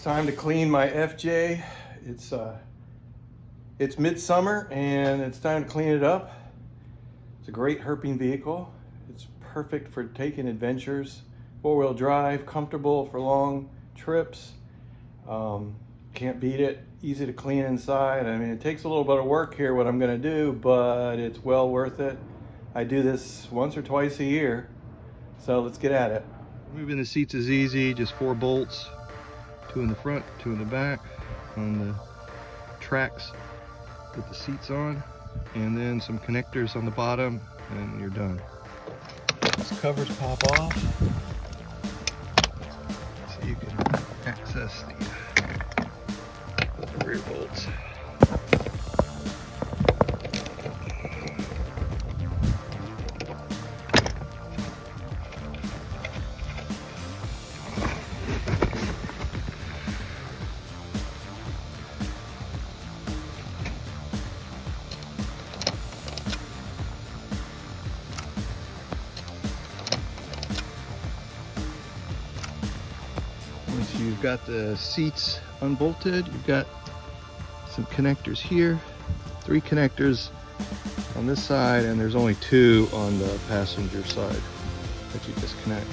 time to clean my FJ. It's midsummer and it's time to clean it up. It's a great herping vehicle. It's perfect for taking adventures, four-wheel drive, comfortable for long trips. Can't beat it. Easy to clean inside. I mean, it takes a little bit of work here, what I'm gonna do, but it's well worth it. I do this once or twice a year, so let's get at it. Moving the seats is easy, just 4 bolts, 2 in the front, 2 in the back, on the tracks, put the seats on, and then some connectors on the bottom, and you're done. These covers pop off, so you can access the rear bolts. Once you've got the seats unbolted, you've got some connectors here, 3 connectors on this side, and there's only 2 on the passenger side that you disconnect.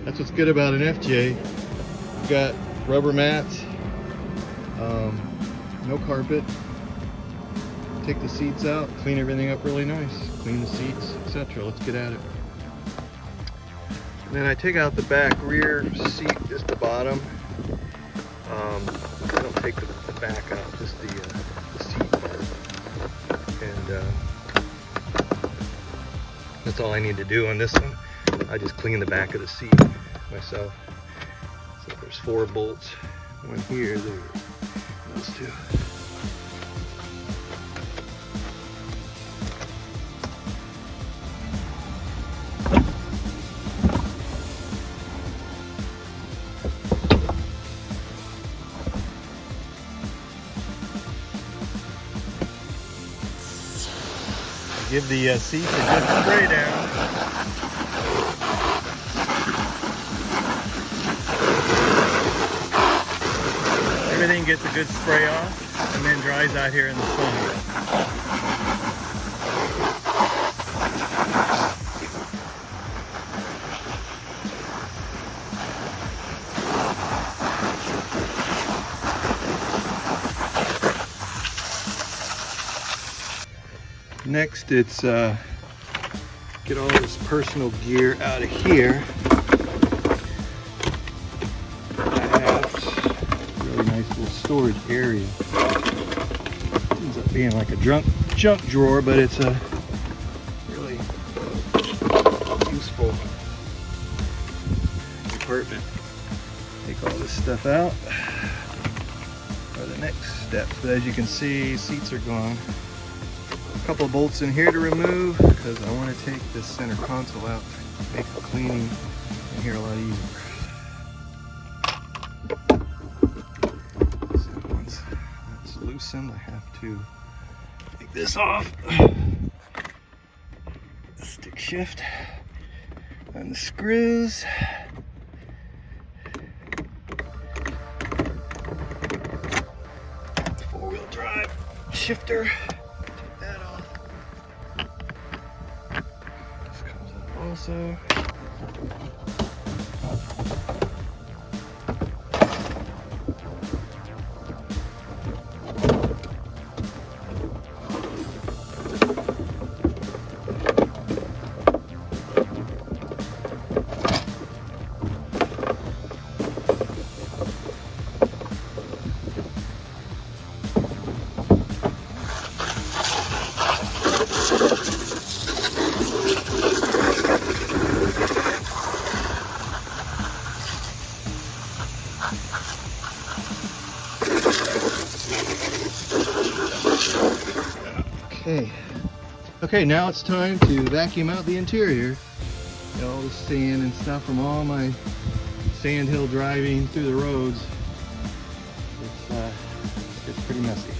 That's what's good about an FJ. You've got rubber mats, no carpet. Take the seats out, clean everything up really nice. Clean the seats, etc. Let's get at it. And then I take out the back rear seat, just the bottom. I don't take the back out, just the seat part. And that's all I need to do on this one. I just clean the back of the seat myself. So there's 4 bolts. One here, there. Those 2. Give the seat a good spray down. Everything gets a good spray off and then dries out here in the sun. Next, it's get all this personal gear out of here. Nice little storage area. Ends up being like a junk drawer, but it's a really useful compartment. Take all this stuff out for the next steps. But as you can see, seats are gone. A couple of bolts in here to remove because I want to take this center console out, make the cleaning in here a lot easier. Loosened, I have to take this off. Stick shift on the screws. Four-wheel drive shifter. Take that off. This comes out also. Okay, now it's time to vacuum out the interior all the sand and stuff from all my sandhill driving through the roads. It's pretty messy.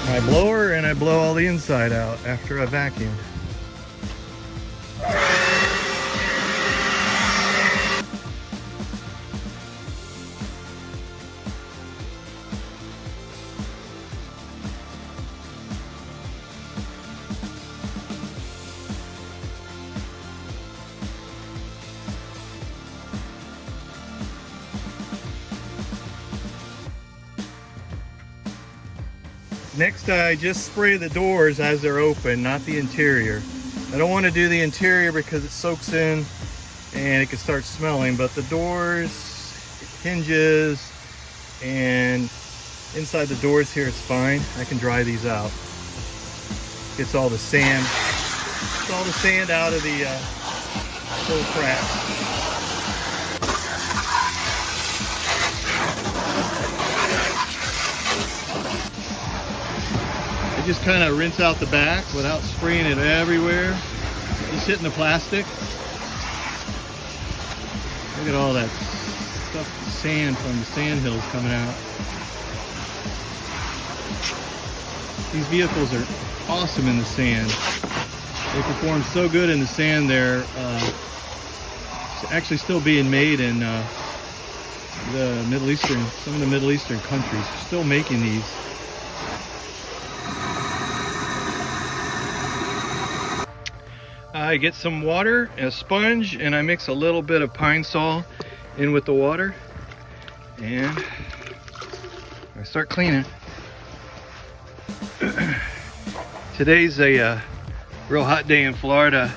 My blower and I blow all the inside out after I vacuum. Next, I just spray the doors as they're open, not the interior. I don't want to do the interior because it soaks in and it can start smelling, but the doors, hinges, and inside the doors here, it's fine. I can dry these out. Gets all the sand, out of the little cracks. Just kind of rinse out the back without spraying it everywhere. Just hitting the plastic. Look at all that stuff, sand from the sand hills coming out. These vehicles are awesome in the sand. They perform so good in the sand. They're actually still being made in the Middle Eastern, some of the Middle Eastern countries. Still making these. I get some water and a sponge, and I mix a little bit of pine sol in with the water, and I start cleaning. Today's a real hot day in Florida,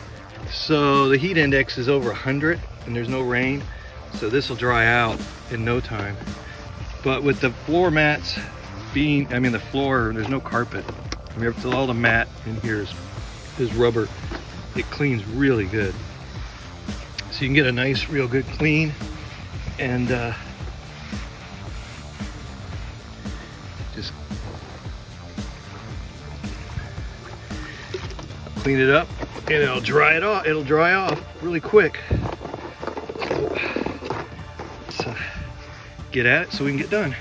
so the heat index is over 100 and there's no rain, so this will dry out in no time. But with the floor mats being, the floor, there's no carpet. All the mat in here is rubber. It cleans really good, so you can get a nice, real good clean, and just clean it up, and it'll dry it off. It'll dry off really quick. So let's get at it so we can get done.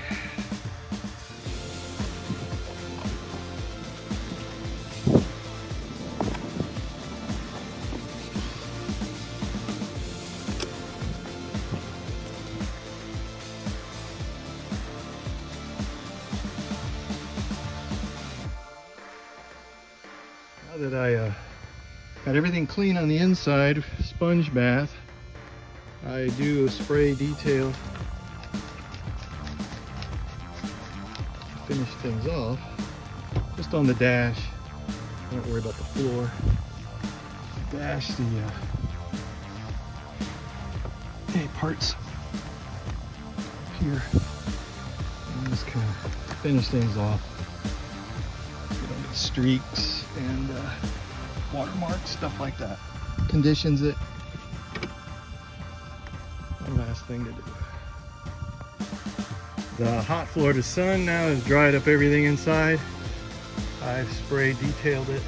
Now that I got everything clean on the inside, sponge bath, I do a spray detail to finish things off, just on the dash. Don't worry about the floor. Dash, the parts here, and just kind of finish things off. You don't get streaks and watermarks, stuff like that. Conditions it. One last thing to do. The hot Florida sun now has dried up everything inside. I've spray detailed it.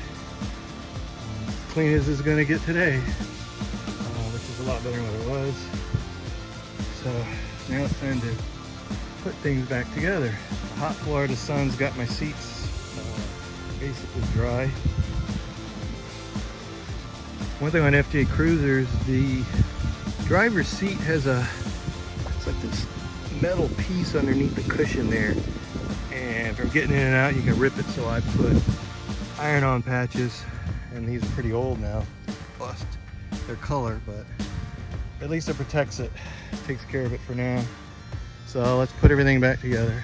As clean as it's going to get today, which is a lot better than what it was. So now it's time to put things back together. The hot Florida sun's got my seats basically dry. One thing on FJ Cruisers, the driver's seat has a It's like this metal piece underneath the cushion there, and from getting in and out you can rip it, so I put iron-on patches, and these are pretty old now, bust their color, but at least it protects it, takes care of it for now. So let's put everything back together.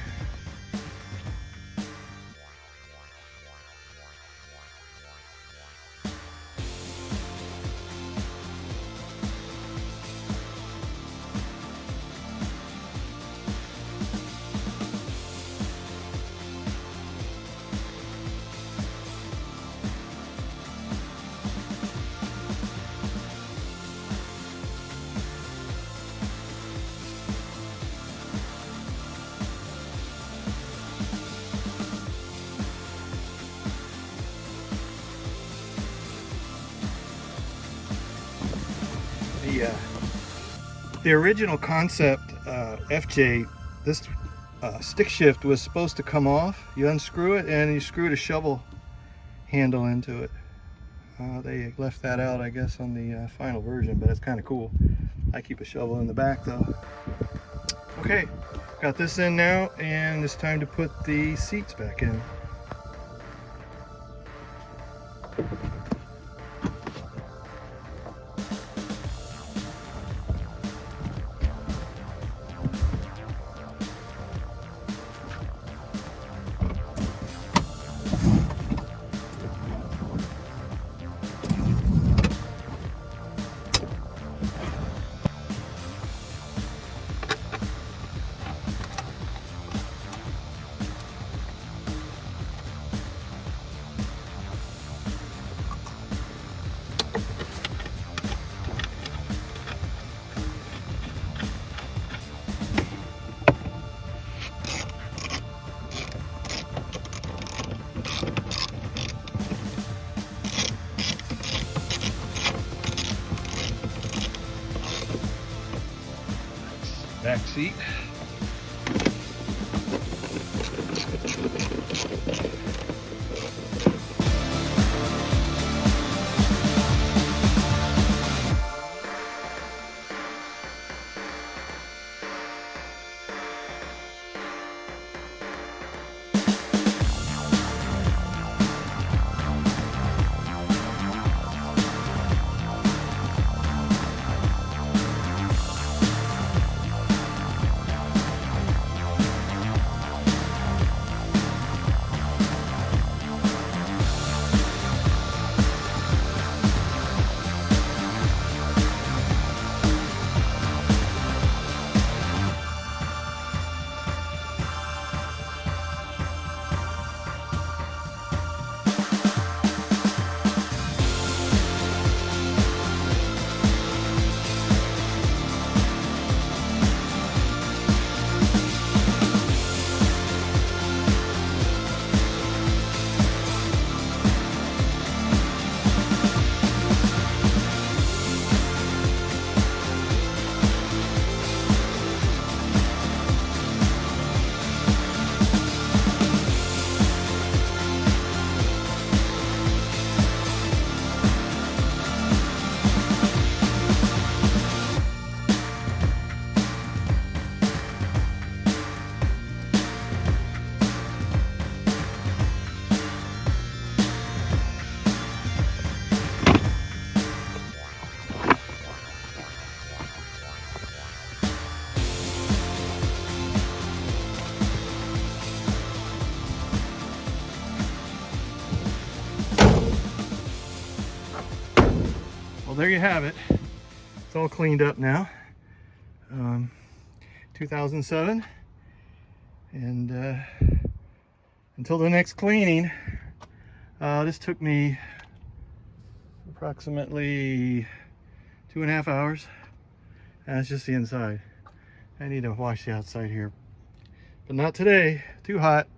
The original concept, FJ, this stick shift was supposed to come off. You unscrew it and you screwed a shovel handle into it. They left that out, I guess, on the final version, but it's kind of cool. I keep a shovel in the back though. Okay, got this in now, and it's time to put the seats back in. Back seat. There you have it. It's all cleaned up now. 2007, and until the next cleaning, this took me approximately 2.5 hours. That's just the inside. I need to wash the outside here, but not today. Too hot.